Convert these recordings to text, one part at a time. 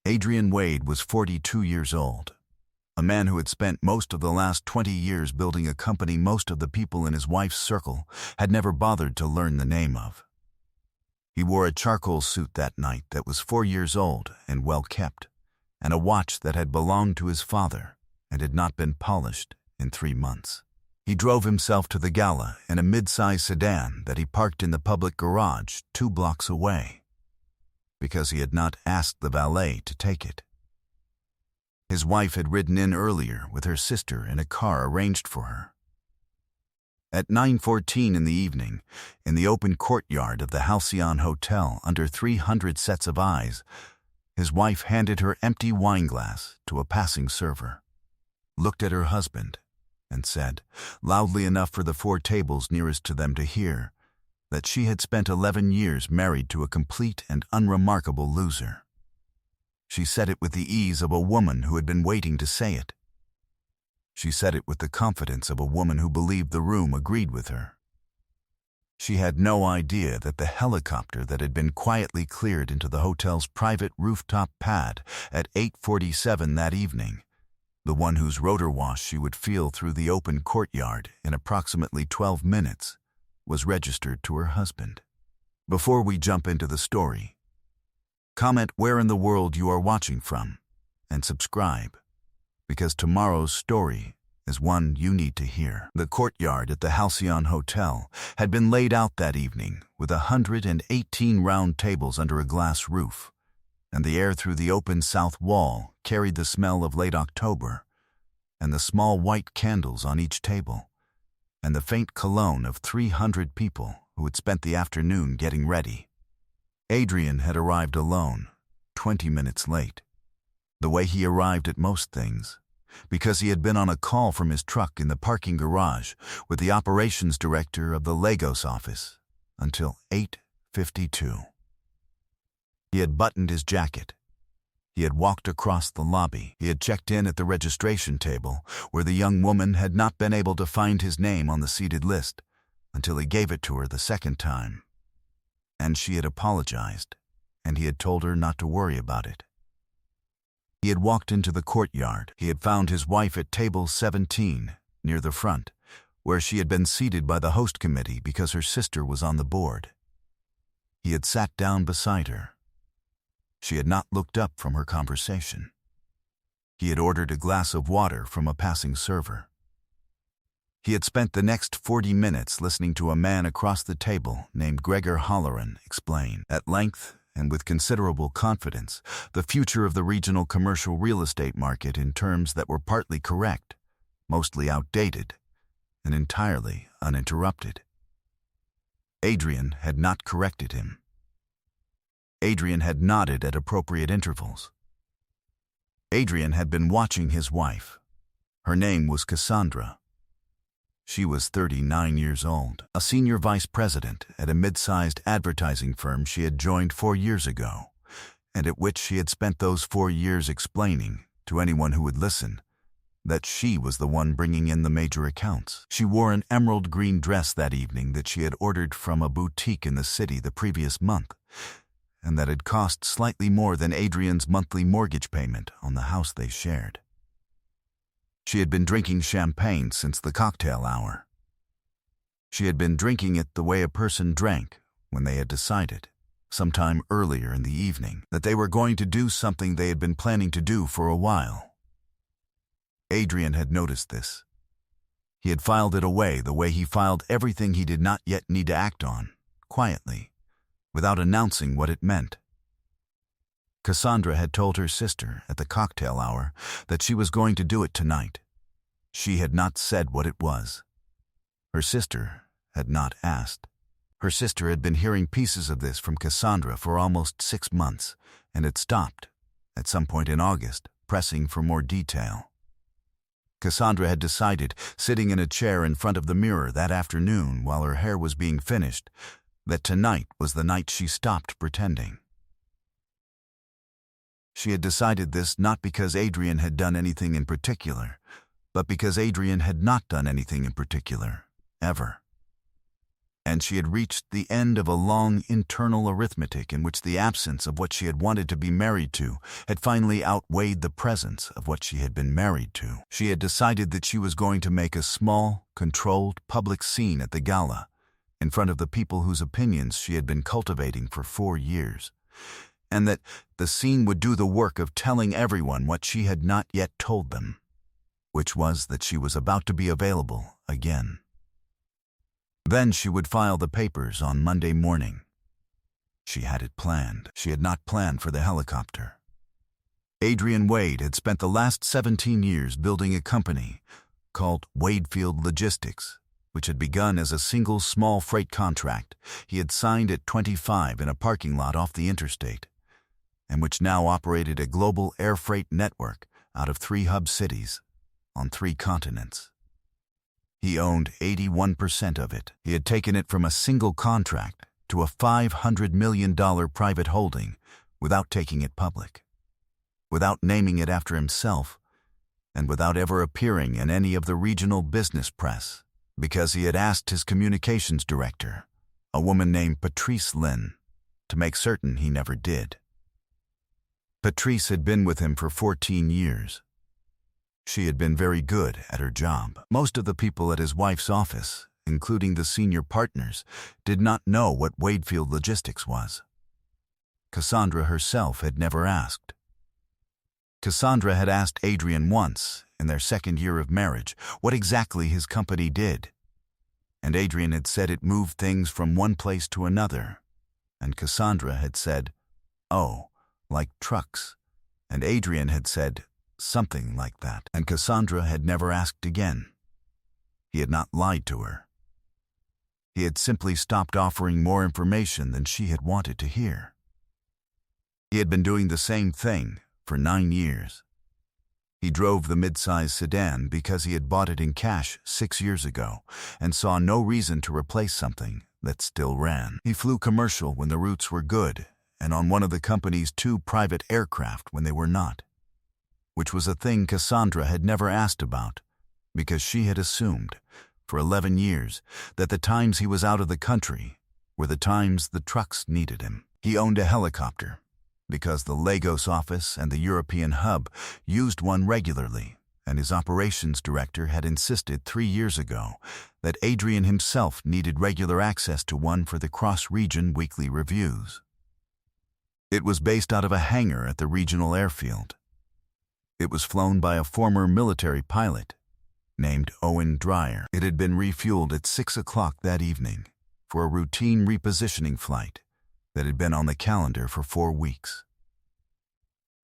Adrian Wade was 42 years old, a man who had spent most of the last 20 years building a company most of the people in his wife's circle had never bothered to learn the name of. He wore a charcoal suit that night that was 4 years old and well kept, and a watch that had belonged to his father and had not been polished in 3 months. He drove himself to the Gala in a mid-size sedan that he parked in the public garage 2 blocks away, because he had not asked the valet to take it. His wife had ridden in earlier with her sister in a car arranged for her. At 9:14 in the evening, in the open courtyard of the Halcyon Hotel under 300 sets of eyes, his wife handed her empty wine glass to a passing server, looked at her husband, and said, loudly enough for the 4 tables nearest to them to hear, that she had spent 11 years married to a complete and unremarkable loser. She said it with the ease of a woman who had been waiting to say it. She said it with the confidence of a woman who believed the room agreed with her. She had no idea that the helicopter that had been quietly cleared into the hotel's private rooftop pad at 8:47 that evening, the one whose rotor wash she would feel through the open courtyard in approximately 12 minutes, was registered to her husband. Before we jump into the story, comment where in the world you are watching from, and subscribe, because tomorrow's story is one you need to hear. The courtyard at the Halcyon Hotel had been laid out that evening with 118 round tables under a glass roof, and the air through the open south wall carried the smell of late October, and the small white candles on each table, and the faint cologne of 300 people who had spent the afternoon getting ready. Adrian had arrived alone, 20 minutes late, the way he arrived at most things, because he had been on a call from his truck in the parking garage with the operations director of the Lagos office until 8:52. He had buttoned his jacket. He had walked across the lobby. He had checked in at the registration table, where the young woman had not been able to find his name on the seated list until he gave it to her the second time. And she had apologized, and he had told her not to worry about it. He had walked into the courtyard. He had found his wife at table 17, near the front, where she had been seated by the host committee because her sister was on the board. He had sat down beside her. She had not looked up from her conversation. He had ordered a glass of water from a passing server. He had spent the next 40 minutes listening to a man across the table named Gregor Halloran explain, at length and with considerable confidence, the future of the regional commercial real estate market in terms that were partly correct, mostly outdated, and entirely uninterrupted. Adrian had not corrected him. Adrian had nodded at appropriate intervals. Adrian had been watching his wife. Her name was Cassandra. She was 39 years old, a senior vice president at a mid-sized advertising firm she had joined 4 years ago, and at which she had spent those 4 years explaining, to anyone who would listen, that she was the one bringing in the major accounts. She wore an emerald green dress that evening that she had ordered from a boutique in the city the previous month, and that had cost slightly more than Adrian's monthly mortgage payment on the house they shared. She had been drinking champagne since the cocktail hour. She had been drinking it the way a person drank when they had decided, sometime earlier in the evening, that they were going to do something they had been planning to do for a while. Adrian had noticed this. He had filed it away the way he filed everything he did not yet need to act on, quietly, without announcing what it meant. Cassandra had told her sister at the cocktail hour that she was going to do it tonight. She had not said what it was. Her sister had not asked. Her sister had been hearing pieces of this from Cassandra for almost 6 months and had stopped, at some point in August, pressing for more detail. Cassandra had decided, sitting in a chair in front of the mirror that afternoon while her hair was being finished, that tonight was the night she stopped pretending. She had decided this not because Adrian had done anything in particular, but because Adrian had not done anything in particular, ever. and she had reached the end of a long internal arithmetic in which the absence of what she had wanted to be married to had finally outweighed the presence of what she had been married to. She had decided that she was going to make a small, controlled public scene at the gala, in front of the people whose opinions she had been cultivating for 4 years, and that the scene would do the work of telling everyone what she had not yet told them, which was that she was about to be available again. Then she would file the papers on Monday morning. She had it planned. She had not planned for the helicopter. Adrian Wade had spent the last 17 years building a company called Wadefield Logistics, which had begun as a single small freight contract he had signed at 25 in a parking lot off the interstate, and which now operated a global air freight network out of 3 hub cities on 3 continents. He owned 81% of it. He had taken it from a single contract to a $500 million private holding without taking it public, without naming it after himself, and without ever appearing in any of the regional business press, because he had asked his communications director, a woman named Patrice Lynn, to make certain he never did. Patrice had been with him for 14 years. She had been very good at her job. Most of the people at his wife's office, including the senior partners, did not know what Wadefield Logistics was. Cassandra herself had never asked. Cassandra had asked Adrian once, in their 2nd year of marriage, what exactly his company did, and Adrian had said it moved things from one place to another, and Cassandra had said, "Oh, like trucks," and Adrian had said, something like that, and Cassandra had never asked again. He had not lied to her. He had simply stopped offering more information than she had wanted to hear. He had been doing the same thing for 9 years. He drove the mid-size sedan because he had bought it in cash 6 years ago and saw no reason to replace something that still ran. He flew commercial when the routes were good and on one of the company's 2 private aircraft when they were not, which was a thing Cassandra had never asked about, because she had assumed, for 11 years, that the times he was out of the country were the times the trucks needed him. He owned a helicopter, because the Lagos office and the European hub used one regularly, and his operations director had insisted 3 years ago that Adrian himself needed regular access to one for the cross-region weekly reviews. It was based out of a hangar at the regional airfield. It was flown by a former military pilot named Owen Dreyer. It had been refueled at 6 o'clock that evening for a routine repositioning flight that had been on the calendar for 4 weeks.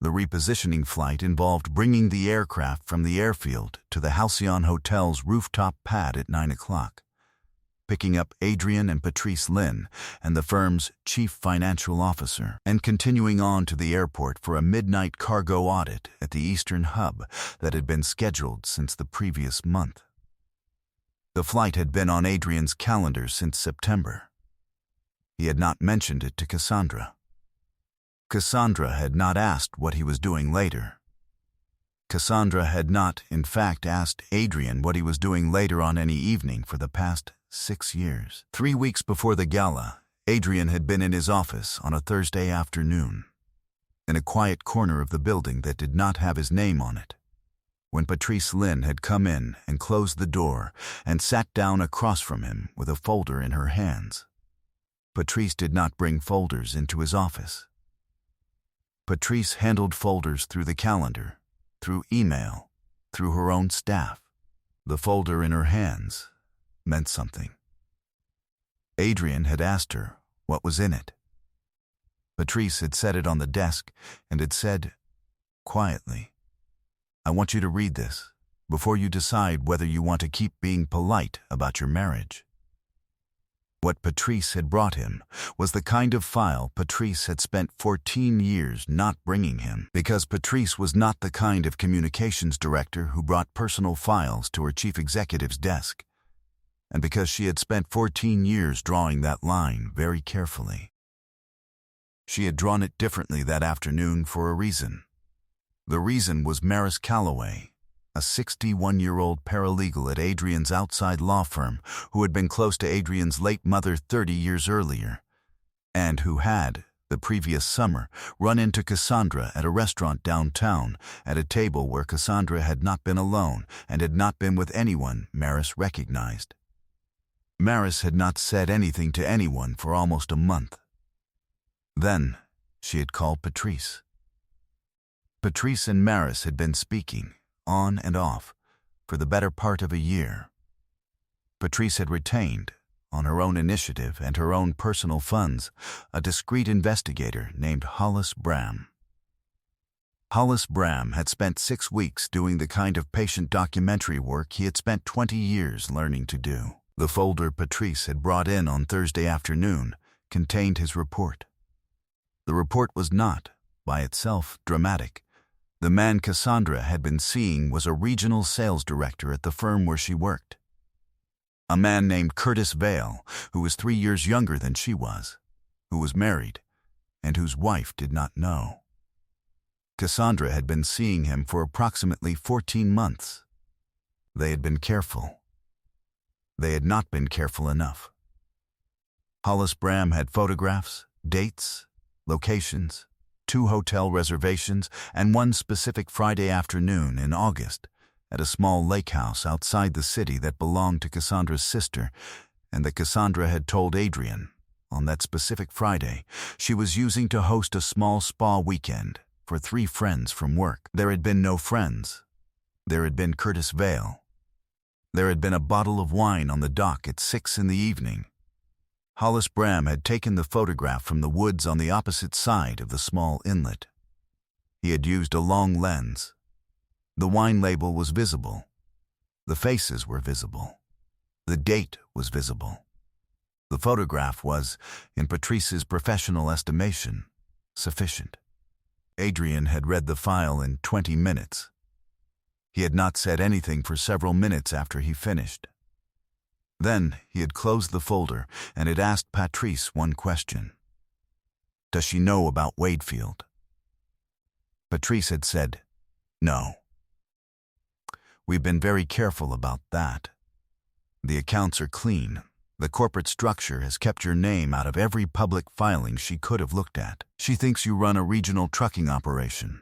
The repositioning flight involved bringing the aircraft from the airfield to the Halcyon Hotel's rooftop pad at 9 o'clock, picking up Adrian and Patrice Lynn and the firm's chief financial officer, and continuing on to the airport for a midnight cargo audit at the Eastern Hub that had been scheduled since the previous month. The flight had been on Adrian's calendar since September. He had not mentioned it to Cassandra. Cassandra had not asked what he was doing later. Cassandra had not, in fact, asked Adrian what he was doing later on any evening for the past 6 years. 3 weeks before the gala, Adrian had been in his office on a Thursday afternoon, in a quiet corner of the building that did not have his name on it, when Patrice Lynn had come in and closed the door and sat down across from him with a folder in her hands. Patrice did not bring folders into his office. Patrice handled folders through the calendar, through email, through her own staff. The folder in her hands meant something. Adrian had asked her what was in it. Patrice had set it on the desk and had said, quietly, "I want you to read this before you decide whether you want to keep being polite about your marriage." What Patrice had brought him was the kind of file Patrice had spent 14 years not bringing him, because Patrice was not the kind of communications director who brought personal files to her chief executive's desk, and because she had spent 14 years drawing that line very carefully. She had drawn it differently that afternoon for a reason. The reason was Maris Calloway, a 61-year-old paralegal at Adrian's outside law firm who had been close to Adrian's late mother 30 years earlier, and who had, the previous summer, run into Cassandra at a restaurant downtown at a table where Cassandra had not been alone and had not been with anyone Maris recognized. Maris had not said anything to anyone for almost a month. Then, she had called Patrice. Patrice and Maris had been speaking, on and off, for the better part of a year. Patrice had retained, on her own initiative and her own personal funds, a discreet investigator named Hollis Bram. Hollis Bram had spent 6 weeks doing the kind of patient documentary work he had spent 20 years learning to do. The folder Patrice had brought in on Thursday afternoon contained his report. The report was not, by itself, dramatic. The man Cassandra had been seeing was a regional sales director at the firm where she worked. A man named Curtis Vale, who was 3 years younger than she was, who was married, and whose wife did not know. Cassandra had been seeing him for approximately 14 months. They had been careful. They had not been careful enough. Hollis Bram had photographs, dates, locations, 2 hotel reservations, and 1 specific Friday afternoon in August at a small lake house outside the city that belonged to Cassandra's sister, and that Cassandra had told Adrian, on that specific Friday, she was using to host a small spa weekend for 3 friends from work. There had been no friends. There had been Curtis Vale. There had been a bottle of wine on the dock at 6 in the evening. Hollis Bram had taken the photograph from the woods on the opposite side of the small inlet. He had used a long lens. The wine label was visible. The faces were visible. The date was visible. The photograph was, in Patrice's professional estimation, sufficient. Adrian had read the file in 20 minutes. He had not said anything for several minutes after he finished. Then he had closed the folder and had asked Patrice one question. Does she know about Wakefield? Patrice had said, no. We've been very careful about that. The accounts are clean. The corporate structure has kept your name out of every public filing she could have looked at. She thinks you run a regional trucking operation.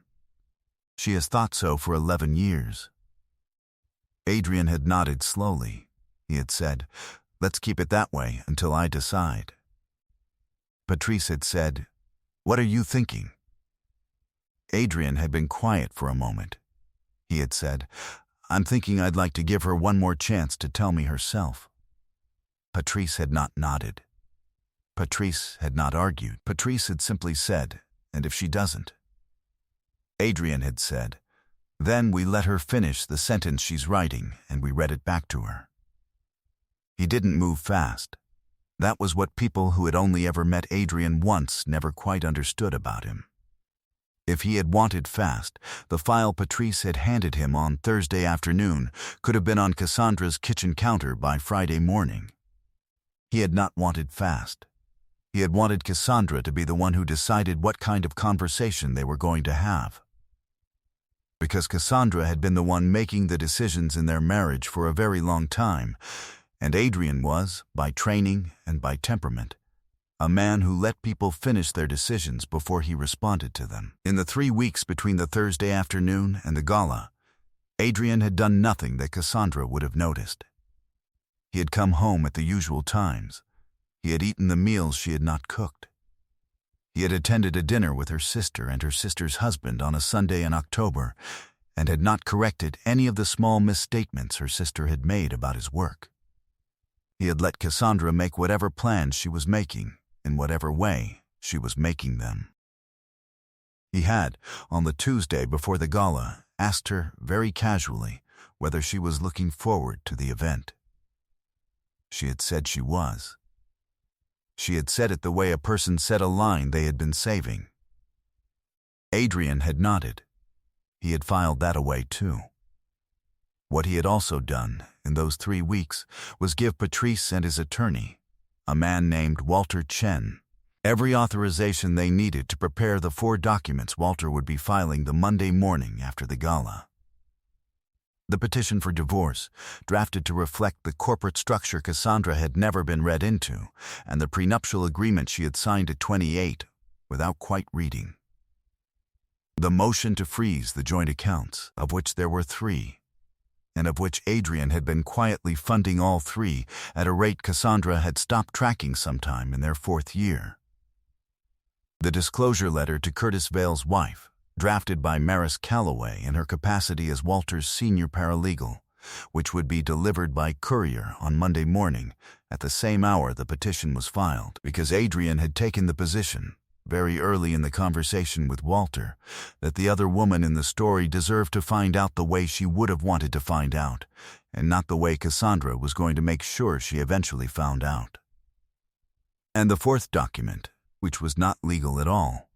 She has thought so for 11 years. Adrian had nodded slowly. He had said, let's keep it that way until I decide. Patrice had said, what are you thinking? Adrian had been quiet for a moment. He had said, I'm thinking I'd like to give her one more chance to tell me herself. Patrice had not nodded. Patrice had not argued. Patrice had simply said, and if she doesn't? Adrian had said, then we let her finish the sentence she's writing and we read it back to her. He didn't move fast. That was what people who had only ever met Adrian once never quite understood about him. If he had wanted fast, the file Patrice had handed him on Thursday afternoon could have been on Cassandra's kitchen counter by Friday morning. He had not wanted fast. He had wanted Cassandra to be the one who decided what kind of conversation they were going to have. Because Cassandra had been the one making the decisions in their marriage for a very long time, and Adrian was, by training and by temperament, a man who let people finish their decisions before he responded to them. In the 3 weeks between the Thursday afternoon and the gala, Adrian had done nothing that Cassandra would have noticed. He had come home at the usual times. He had eaten the meals she had not cooked. He had attended a dinner with her sister and her sister's husband on a Sunday in October, and had not corrected any of the small misstatements her sister had made about his work. He had let Cassandra make whatever plans she was making, in whatever way she was making them. He had, on the Tuesday before the gala, asked her very casually whether she was looking forward to the event. She had said she was. She had said it the way a person said a line they had been saving. Adrian had nodded. He had filed that away too. What he had also done in those 3 weeks was give Patrice and his attorney, a man named Walter Chen, every authorization they needed to prepare the 4 documents Walter would be filing the Monday morning after the gala. The petition for divorce, drafted to reflect the corporate structure Cassandra had never been read into, and the prenuptial agreement she had signed at 28 without quite reading. The motion to freeze the joint accounts, of which there were 3, and of which Adrian had been quietly funding all 3 at a rate Cassandra had stopped tracking sometime in their 4th year. The disclosure letter to Curtis Vale's wife, drafted by Maris Calloway in her capacity as Walter's senior paralegal, which would be delivered by courier on Monday morning at the same hour the petition was filed, because Adrian had taken the position, very early in the conversation with Walter, that the other woman in the story deserved to find out the way she would have wanted to find out, and not the way Cassandra was going to make sure she eventually found out. And the 4th document, which was not legal at all,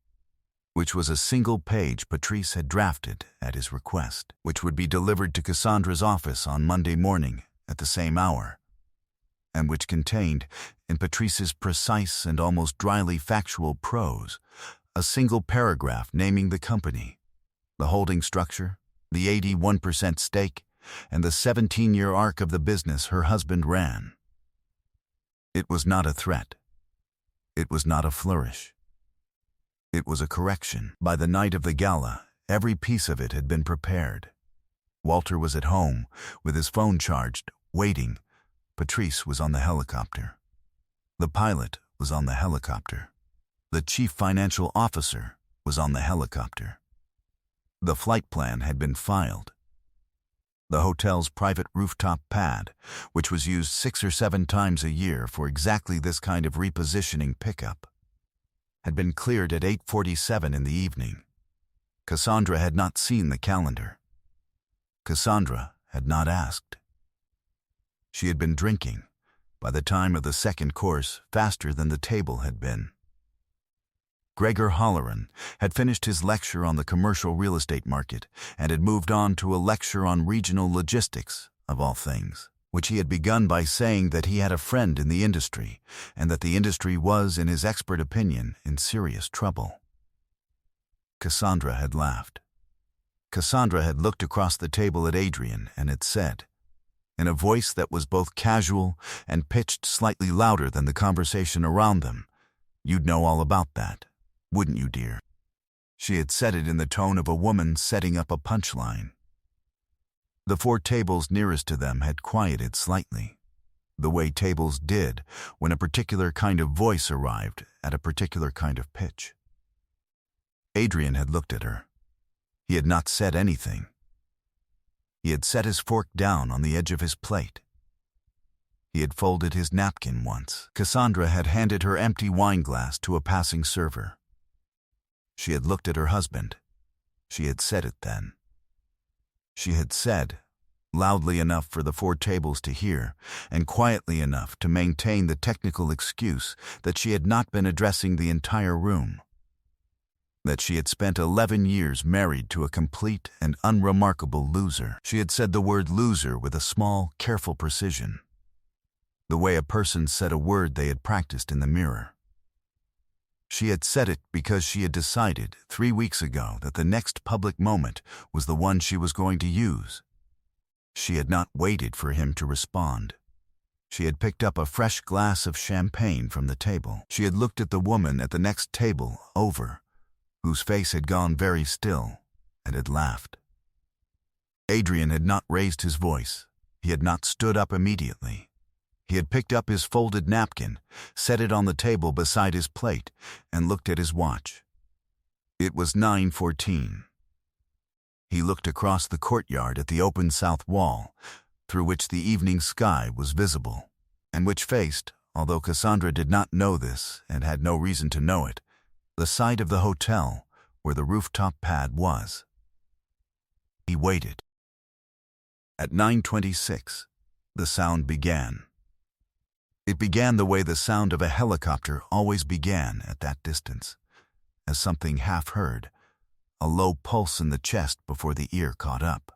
which was a single page Patrice had drafted at his request, which would be delivered to Cassandra's office on Monday morning at the same hour, and which contained, in Patrice's precise and almost dryly factual prose, a single paragraph naming the company, the holding structure, the 81% stake, and the 17-year arc of the business her husband ran. It was not a threat. It was not a flourish. It was a correction. By the night of the gala, every piece of it had been prepared. Walter was at home, with his phone charged, waiting. Patrice was on the helicopter. The pilot was on the helicopter. The chief financial officer was on the helicopter. The flight plan had been filed. The hotel's private rooftop pad, which was used 6 or 7 times a year for exactly this kind of repositioning pickup, had been cleared at 8:47 in the evening. Cassandra had not seen the calendar. Cassandra had not asked. She had been drinking, by the time of the 2nd course, faster than the table had been. Gregor Halloran had finished his lecture on the commercial real estate market and had moved on to a lecture on regional logistics, of all things, which he had begun by saying that he had a friend in the industry and that the industry was, in his expert opinion, in serious trouble. Cassandra had laughed. Cassandra had looked across the table at Adrian and had said, in a voice that was both casual and pitched slightly louder than the conversation around them, "You'd know all about that, wouldn't you, dear?" She had said it in the tone of a woman setting up a punchline. The 4 tables nearest to them had quieted slightly, the way tables did when a particular kind of voice arrived at a particular kind of pitch. Adrian had looked at her. He had not said anything. He had set his fork down on the edge of his plate. He had folded his napkin once. Cassandra had handed her empty wine glass to a passing server. She had looked at her husband. She had said it then. She had said, loudly enough for the 4 tables to hear, and quietly enough to maintain the technical excuse that she had not been addressing the entire room, that she had spent 11 years married to a complete and unremarkable loser. She had said the word loser with a small, careful precision, the way a person said a word they had practiced in the mirror. She had said it because she had decided 3 weeks ago that the next public moment was the one she was going to use. She had not waited for him to respond. She had picked up a fresh glass of champagne from the table. She had looked at the woman at the next table over, whose face had gone very still, and had laughed. Adrian had not raised his voice. He had not stood up immediately. He had picked up his folded napkin, set it on the table beside his plate, and looked at his watch. It was 9:14. He looked across the courtyard at the open south wall, through which the evening sky was visible, and which faced, although Cassandra did not know this and had no reason to know it, the side of the hotel where the rooftop pad was. He waited. At 9:26, the sound began. It began the way the sound of a helicopter always began at that distance, as something half-heard, a low pulse in the chest before the ear caught up.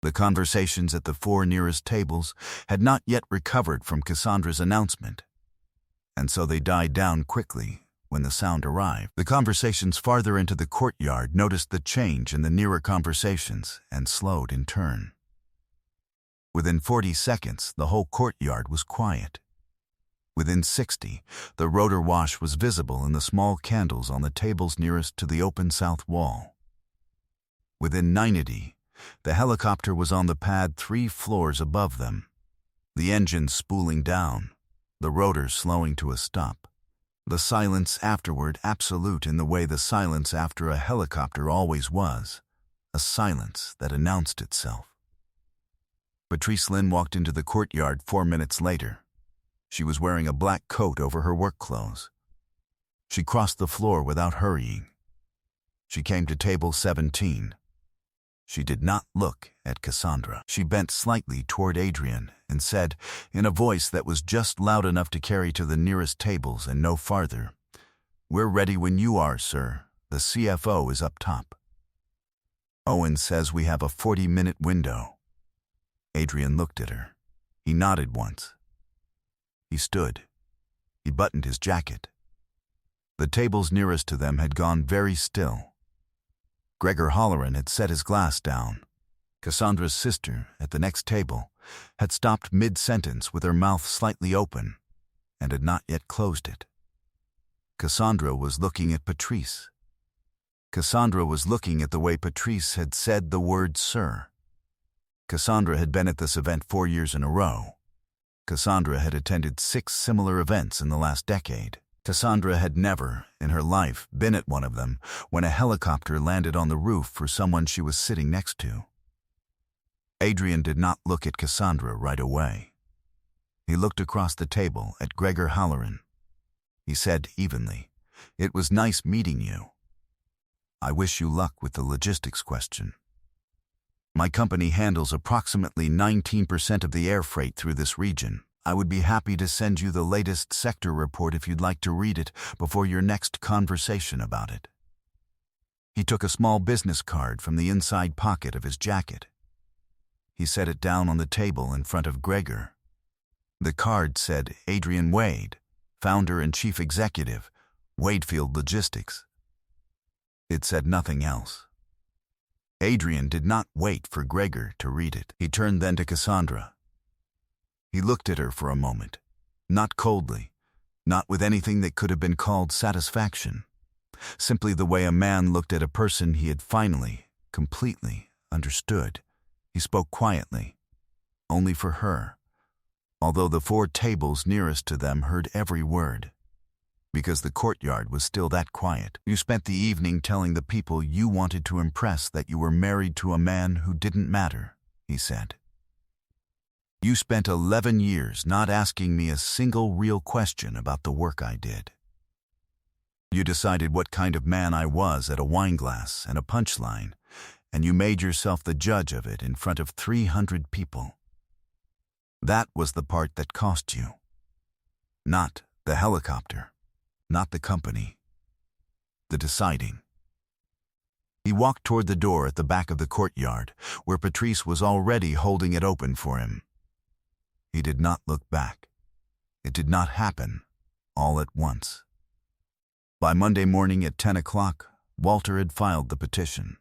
The conversations at the 4 nearest tables had not yet recovered from Cassandra's announcement, and so they died down quickly when the sound arrived. The conversations farther into the courtyard noticed the change in the nearer conversations and slowed in turn. Within 40 seconds, the whole courtyard was quiet. Within 60, the rotor wash was visible in the small candles on the tables nearest to the open south wall. Within 90, the helicopter was on the pad 3 floors above them, the engines spooling down, the rotors slowing to a stop. The silence afterward absolute in the way the silence after a helicopter always was, a silence that announced itself. Patrice Lynn walked into the courtyard 4 minutes later. She was wearing a black coat over her work clothes. She crossed the floor without hurrying. She came to table 17. She did not look at Cassandra. She bent slightly toward Adrian and said, in a voice that was just loud enough to carry to the nearest tables and no farther, "We're ready when you are, sir. The CFO is up top." "Owen says we have a 40-minute window." Adrian looked at her. He nodded once. He stood. He buttoned his jacket. The tables nearest to them had gone very still. Gregor Holleran had set his glass down. Cassandra's sister, at the next table, had stopped mid-sentence with her mouth slightly open and had not yet closed it. Cassandra was looking at Patrice. Cassandra was looking at the way Patrice had said the word sir. Cassandra had been at this event 4 years in a row. Cassandra had attended 6 similar events in the last decade. Cassandra had never, in her life, been at one of them when a helicopter landed on the roof for someone she was sitting next to. Adrian did not look at Cassandra right away. He looked across the table at Gregor Halloran. He said evenly, "It was nice meeting you. I wish you luck with the logistics question. My company handles approximately 19% of the air freight through this region. I would be happy to send you the latest sector report if you'd like to read it before your next conversation about it." He took a small business card from the inside pocket of his jacket. He set it down on the table in front of Gregor. The card said Adrian Wade, founder and chief executive, Wadefield Logistics. It said nothing else. Adrian did not wait for Gregor to read it. He turned then to Cassandra. He looked at her for a moment, not coldly, not with anything that could have been called satisfaction, simply the way a man looked at a person he had finally, completely understood. He spoke quietly, only for her, although the 4 tables nearest to them heard every word, because the courtyard was still that quiet. "You spent the evening telling the people you wanted to impress that you were married to a man who didn't matter," he said. "You spent 11 years not asking me a single real question about the work I did. You decided what kind of man I was at a wine glass and a punchline, and you made yourself the judge of it in front of 300 people. That was the part that cost you. Not the helicopter, not the company, the deciding." He walked toward the door at the back of the courtyard, where Patrice was already holding it open for him. He did not look back. It did not happen all at once. By Monday morning at 10 o'clock, Walter had filed the petition.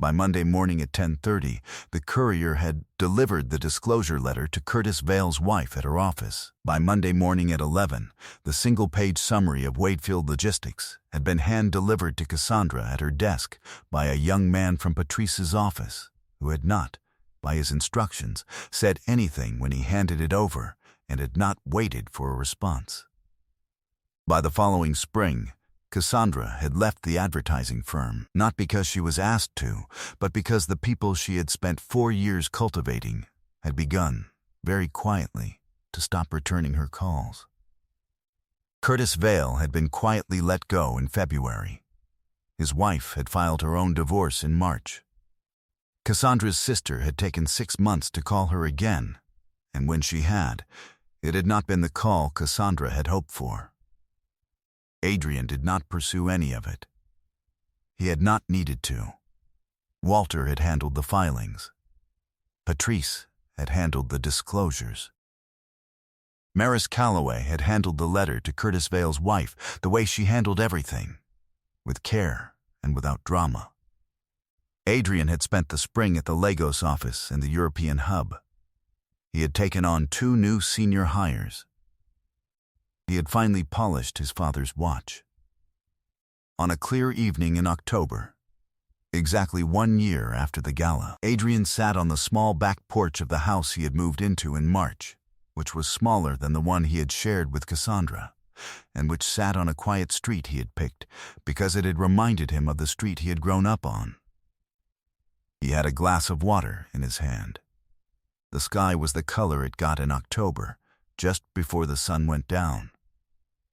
By Monday morning at 10:30, the courier had delivered the disclosure letter to Curtis Vale's wife at her office. By Monday morning at 11, the single-page summary of Wadefield Logistics had been hand-delivered to Cassandra at her desk by a young man from Patrice's office, who had not, by his instructions, said anything when he handed it over and had not waited for a response. By the following spring, Cassandra had left the advertising firm, not because she was asked to, but because the people she had spent 4 years cultivating had begun, very quietly, to stop returning her calls. Curtis Vale had been quietly let go in February. His wife had filed her own divorce in March. Cassandra's sister had taken 6 months to call her again, and when she had, it had not been the call Cassandra had hoped for. Adrian did not pursue any of it. He had not needed to. Walter had handled the filings. Patrice had handled the disclosures. Maris Calloway had handled the letter to Curtis Vale's wife the way she handled everything, with care and without drama. Adrian had spent the spring at the Lagos office in the European hub. He had taken on 2 new senior hires. He had finally polished his father's watch. On a clear evening in October, exactly 1 year after the gala, Adrian sat on the small back porch of the house he had moved into in March, which was smaller than the one he had shared with Cassandra, and which sat on a quiet street he had picked because it had reminded him of the street he had grown up on. He had a glass of water in his hand. The sky was the color it got in October, just before the sun went down.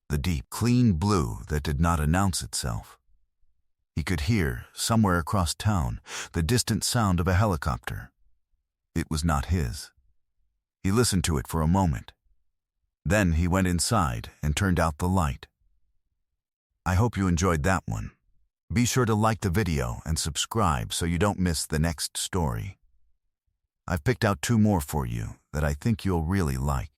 The deep, clean blue that did not announce itself. He could hear, somewhere across town, the distant sound of a helicopter. It was not his. He listened to it for a moment. Then he went inside and turned out the light. I hope you enjoyed that one. Be sure to like the video and subscribe so you don't miss the next story. I've picked out 2 more for you that I think you'll really like.